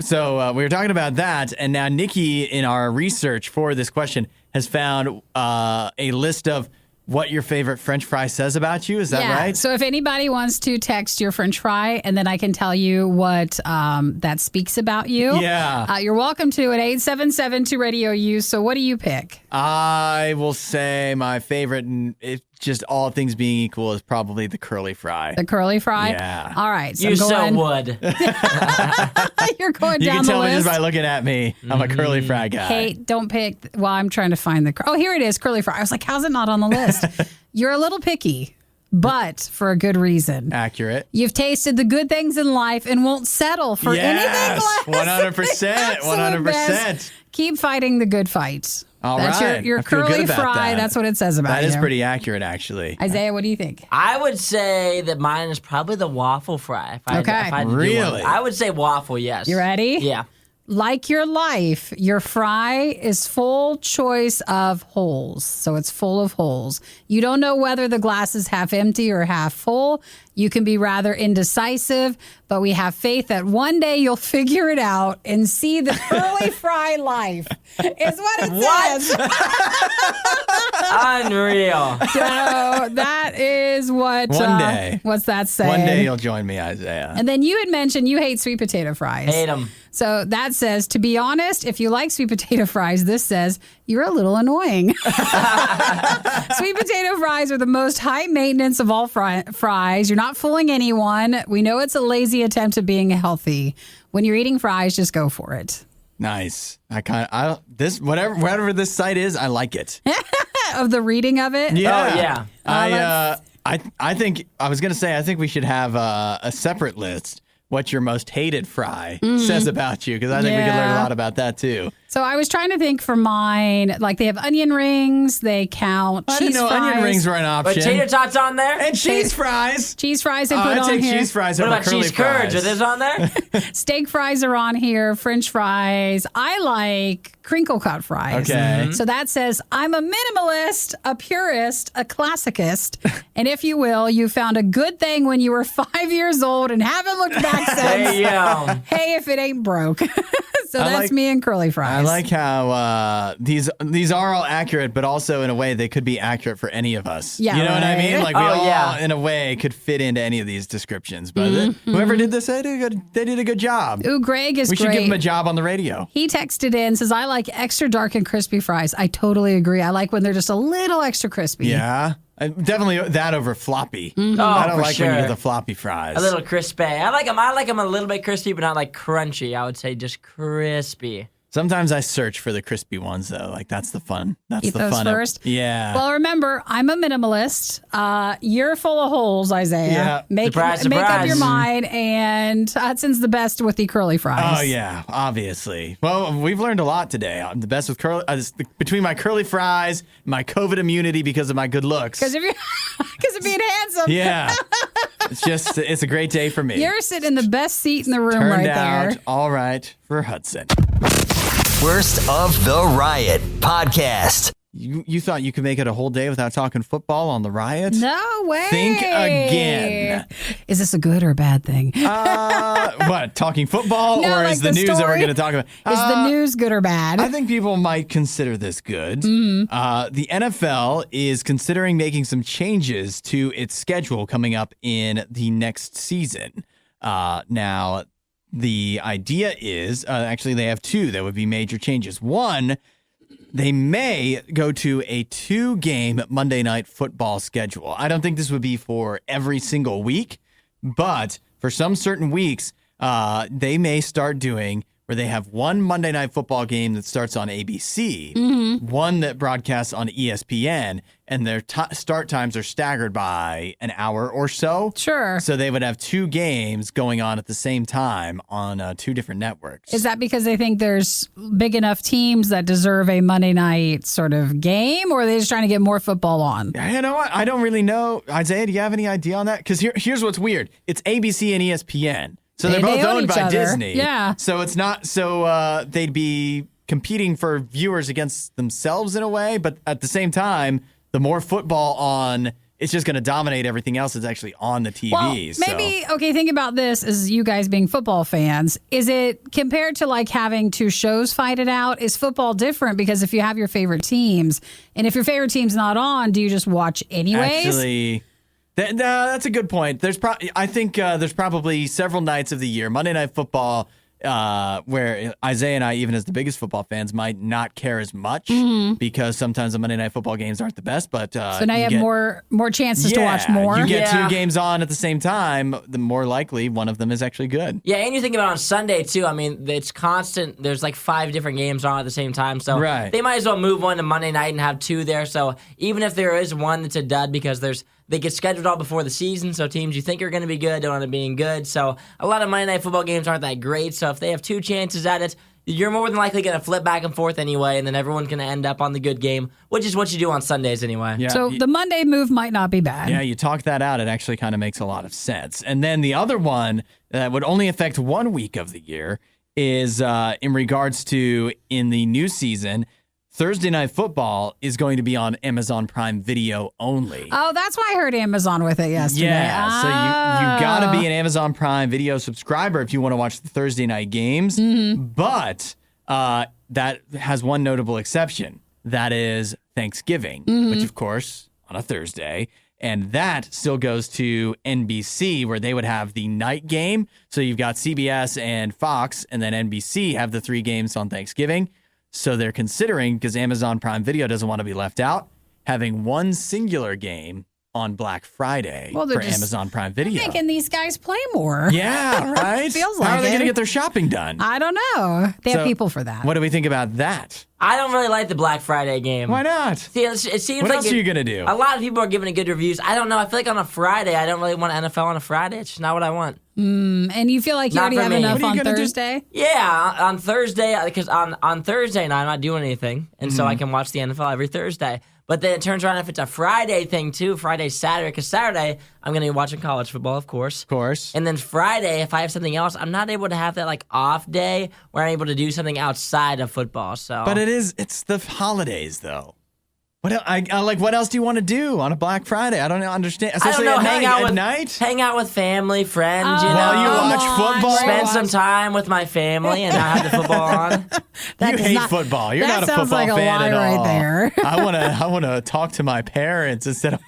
So we were talking about that, and now Nikki, in our research for this question, has found a list of what your favorite French fry says about you. Is that right? So if anybody wants to text your French fry, and then I can tell you what that speaks about you. Yeah. You're welcome to at 877-2-RADIO-U. So what do you pick? I will say my favorite, and it just all things being equal, is probably the curly fry. The curly fry? Yeah. All right. So You I'm so going, would. you're going You down can the tell me list. just by looking at me. I'm a curly fry guy. Hey, don't pick. Well, I'm trying to find the. Oh, here it is, curly fry. I was like, how's it not on the list? You're a little picky, but for a good reason. Accurate. You've tasted the good things in life and won't settle for anything less. 100%. Absolute 100%. best. Keep fighting the good fight. All That's right. your I feel good curly about fry. that. That's what it says about That you. is pretty accurate, actually. Isaiah, what do you think? I would say that mine is probably the waffle fry. If I Okay. had to do one. Really? I would say waffle, yes. You ready? Yeah. like your life, your fry is full choice of holes. So it's full of holes. You don't know whether the glass is half empty or half full. You can be rather indecisive, but we have faith that one day you'll figure it out and see the curly fry life is what it says. Unreal. So that is what. One day. What's that say? One day you'll join me, Isaiah. And then you had mentioned you hate sweet potato fries. Hate them. So that says, to be honest, if you like sweet potato fries, this says you're a little annoying. Sweet potato fries are the most high maintenance of all fries. You're not fooling anyone. We know it's a lazy attempt at being healthy. When you're eating fries, just go for it. Nice. Whatever this site is, I like it. Of the reading of it? Yeah. Oh, yeah. I think I was gonna say I think we should have a separate list. What your most hated fry says about you, because I think we could learn a lot about that too. So I was trying to think for mine, like they have onion rings, they count cheese I didn't know fries. onion rings were an option. But tater tots on there? And cheese fries. Cheese fries they Oh, put I on take here. cheese fries What over about curly cheese fries. curds? Are those on there? Steak fries are on here, French fries. I like crinkle cut fries. Okay. So that says, I'm a minimalist, a purist, a classicist. And if you will, you found a good thing when you were 5 years old and haven't looked back There since. you go. Hey, if it ain't broke. So that's like- me and curly fries. I like how these are all accurate, but also in a way they could be accurate for any of us. Yeah, you know what I right. mean? Like we Oh, all, yeah. in a way, could fit into any of these descriptions. But whoever did this, they did a good job. Ooh, Greg is We should great. give him a job on the radio. He texted in, says, I like extra dark and crispy fries. I totally agree. I like when they're just a little extra crispy. Yeah, definitely that over floppy. Oh, I don't for like when you sure. get the floppy fries. A little crispy. I like them a little bit crispy, but not like crunchy. I would say just crispy. Sometimes I search for the crispy ones though. Like that's the fun. That's Eat the those fun. of- first? Yeah. Well, remember, I'm a minimalist. You're full of holes, Isaiah. Yeah. Make Surprise, up surprise. your mind, and Hudson's the best with the curly fries. Oh yeah, obviously. Well, we've learned a lot today. I'm the best with curly. Between my curly fries, my COVID immunity because of my good looks. Because of being handsome. Yeah, it's a great day for me. You're sitting in the best seat in the room Turned right out there. all right for Hudson. Worst of the Riot podcast. You thought you could make it a whole day without talking football on the Riot? No way. Think again. Is this a good or a bad thing? What, talking football, No, or like is the the news that we're story? going to talk about? Is the news good or bad? I think people might consider this good. The NFL is considering making some changes to its schedule coming up in the next season. Now, the idea is actually they have two that would be major changes. One, they may go to a 2-game Monday Night Football schedule. I don't think this would be for every single week, but for some certain weeks, they may start doing where they have one Monday Night Football game that starts on ABC, one that broadcasts on ESPN, and their start times are staggered by an hour or so. Sure. So they would have 2 games going on at the same time on 2 different networks. Is that because they think there's big enough teams that deserve a Monday night sort of game, or are they just trying to get more football on? You know what? I don't really know. Isaiah, do you have any idea on that? Because here's what's weird. It's ABC and ESPN. So they're both They own owned each by other. Disney. Yeah. So it's not, so they'd be competing for viewers against themselves in a way, but at the same time, the more football on, it's just going to dominate everything else that's actually on the TV. Well, maybe, okay, think about this as you guys being football fans. Is it compared to like having 2 shows fight it out? Is football different? Because if you have your favorite teams, and if your favorite team's not on, do you just watch anyways? Actually, that's a good point. I think there's probably several nights of the year, Monday Night Football, where Isaiah and I, even as the biggest football fans, might not care as much because sometimes the Monday Night Football games aren't the best. But so now you have more chances to watch more. You get Yeah. 2 games on at the same time, the more likely one of them is actually good. Yeah, and you think about it on Sunday, too. I mean, it's constant. There's like 5 different games on at the same time. So Right. they might as well move one to Monday night and have 2 there. So even if there is one that's a dud because they get scheduled all before the season, so teams you think are going to be good don't end up being good. So a lot of Monday Night Football games aren't that great. So if they have 2 chances at it, you're more than likely going to flip back and forth anyway, and then everyone's going to end up on the good game, which is what you do on Sundays anyway. Yeah. So the Monday move might not be bad. Yeah, you talk that out, it actually kind of makes a lot of sense. And then the other one that would only affect 1 week of the year is in regards to in the new season, Thursday Night Football is going to be on Amazon Prime Video only. Oh, that's why I heard Amazon with it yesterday. Yeah, so you got to be an Amazon Prime Video subscriber if you want to watch the Thursday night games. But that has one notable exception. That is Thanksgiving, which, of course, on a Thursday. And that still goes to NBC, where they would have the night game. So you've got CBS and Fox, and then NBC have the 3 games on Thanksgiving. So they're considering, because Amazon Prime Video doesn't want to be left out, having one singular game on Black Friday for Amazon Prime Video. Making these guys play more. Yeah, right? Feels like How are they it. going to get their shopping done? I don't know. They have people for that. What do we think about that? I don't really like the Black Friday game. Why not? See, it seems What like else are you going to do? A lot of people are giving it good reviews. I don't know. I feel like on a Friday, I don't really want NFL on a Friday. It's just not what I want. And you feel like you Not already for have me. enough What are you on gonna do? Thursday? Yeah, on Thursday, because on Thursday night, I'm not doing anything. And so I can watch the NFL every Thursday. But then it turns around if it's a Friday thing, too, Friday, Saturday. Because Saturday, I'm going to be watching college football, of course. Of course. And then Friday, if I have something else, I'm not able to have that, like, off day where I'm able to do something outside of football. So, But it's the holidays, though. What else do you want to do on a Black Friday? I don't understand. I don't Especially know, at night. hang out with family, friends, you know. While you watch come on, football? Spend some time with my family and not have the football on. You hate football. You're that not a sounds football like a fan lie at all. right there. I want to talk to my parents instead of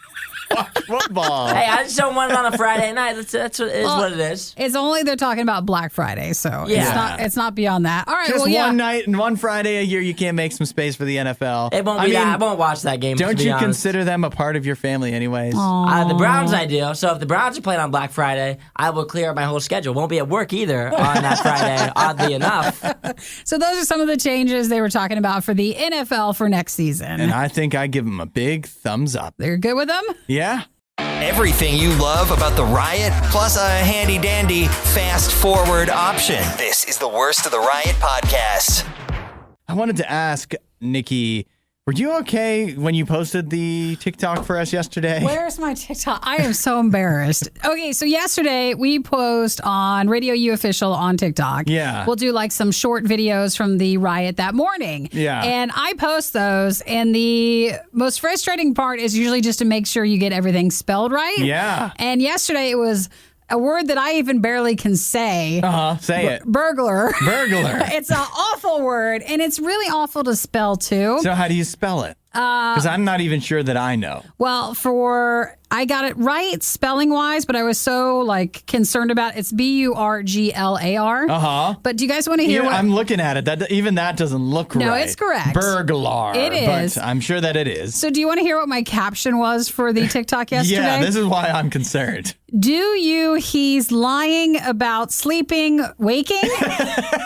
watch football. Hey, I just don't want it on a Friday night. That's what it is. It's only they're talking about Black Friday, so Yeah. it's not beyond that. All right, Just well, yeah. one night and one Friday a year, you can't make some space for the NFL. It won't be that. I won't watch that game. Don't to be you honest. consider them a part of your family, anyways? The Browns I do. So if the Browns are playing on Black Friday, I will clear up my whole schedule. Won't be at work either on that Friday, oddly enough. So those are some of the changes they were talking about for the NFL for next season. And I think I give them a big thumbs up. They're good with them? Yeah. Everything you love about the Riot, plus a handy dandy fast forward option. This is the Worst of the Riot podcast. I wanted to ask, Nikki, were you okay when you posted the TikTok for us yesterday? Where's my TikTok? I am so embarrassed. Okay, so yesterday we post on RadioU Official on TikTok. Yeah. We'll do like some short videos from the riot that morning. Yeah. And I post those, and the most frustrating part is usually just to make sure you get everything spelled right. Yeah. And yesterday it was a word that I even barely can say. Say it. Burglar. Burglar. It's an awful word, and it's really awful to spell too. So how do you spell it? Because I'm not even sure that I know. Well, I got it right spelling wise, but I was so concerned about it's Burglar. But do you guys want to hear what? I'm looking at it. That doesn't look right. No, it's correct. Burglar. It is. But I'm sure that it is. So do you want to hear what my caption was for the TikTok yesterday? Yeah, this is why I'm concerned. He's lying about sleeping, waking?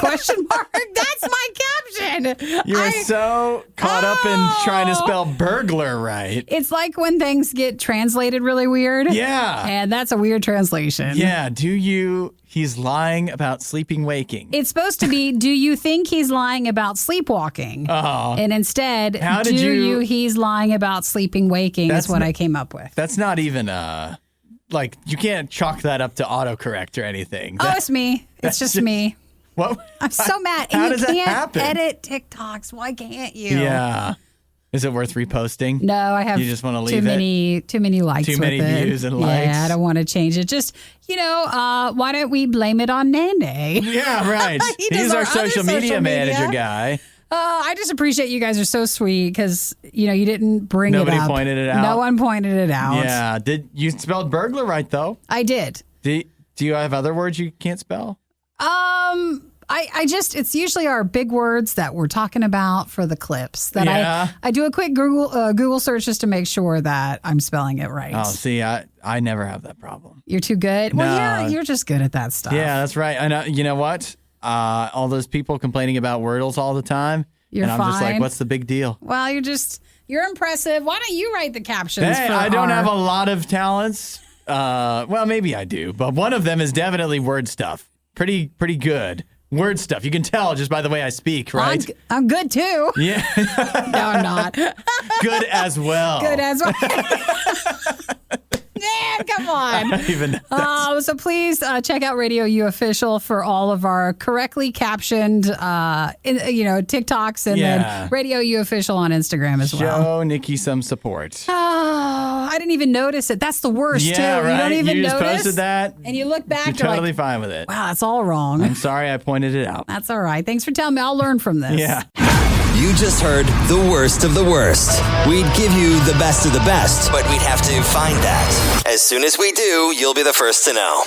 Question mark. That's my caption. You were so caught up in trying to spell burglar right. It's like when things get translated really weird. Yeah. And that's a weird translation. Yeah. He's lying about sleeping, waking. It's supposed to be, do you think he's lying about sleepwalking? And instead, he's lying about sleeping, waking is what I came up with. That's not even you can't chalk that up to autocorrect or anything. It's me. It's just me. What? I'm so mad. How And does you that can't happen? edit TikToks. Why can't you? Yeah. Is it worth reposting? No, I have You just wanna leave too many likes Too many with it. views and likes? Yeah, I don't want to change it. Just, why don't we blame it on Nene? Yeah, right. He does He's our our other social media social media. manager guy. I just appreciate you guys are so sweet because, you didn't bring Nobody it up. pointed it out. No one pointed it out. Yeah. You spelled burglar right, though? I did. Do you have other words you can't spell? It's usually our big words that we're talking about for the clips that I do a quick Google search just to make sure that I'm spelling it right. Oh, see, I never have that problem. You're too good? Well, No. you're just good at that stuff. Yeah, that's right. And you know what? All those people complaining about Wordles all the time. You're and I'm just like, fine. what's the big deal? Well, you're impressive. Why don't you write the captions Hey, for I don't our- have a lot of talents. Well, maybe I do, but one of them is definitely word stuff. Pretty good. Word stuff. You can tell just by the way I speak, right? I'm good too. Yeah. No, I'm not. Good as well. Good as well. Yeah, Come on. I don't even know. So please check out RadioU Official for all of our correctly captioned, TikToks, and then RadioU Official on Instagram as well. Show Nikki some support. Oh, I didn't even notice it. That's the worst, too. Right? You don't even you just notice. Posted that. And you look back, You're totally fine with it. Wow, that's all wrong. I'm sorry I pointed it out. That's all right. Thanks for telling me. I'll learn from this. Yeah. You just heard the worst of the worst. We'd give you the best of the best, but we'd have to find that. As soon as we do, you'll be the first to know.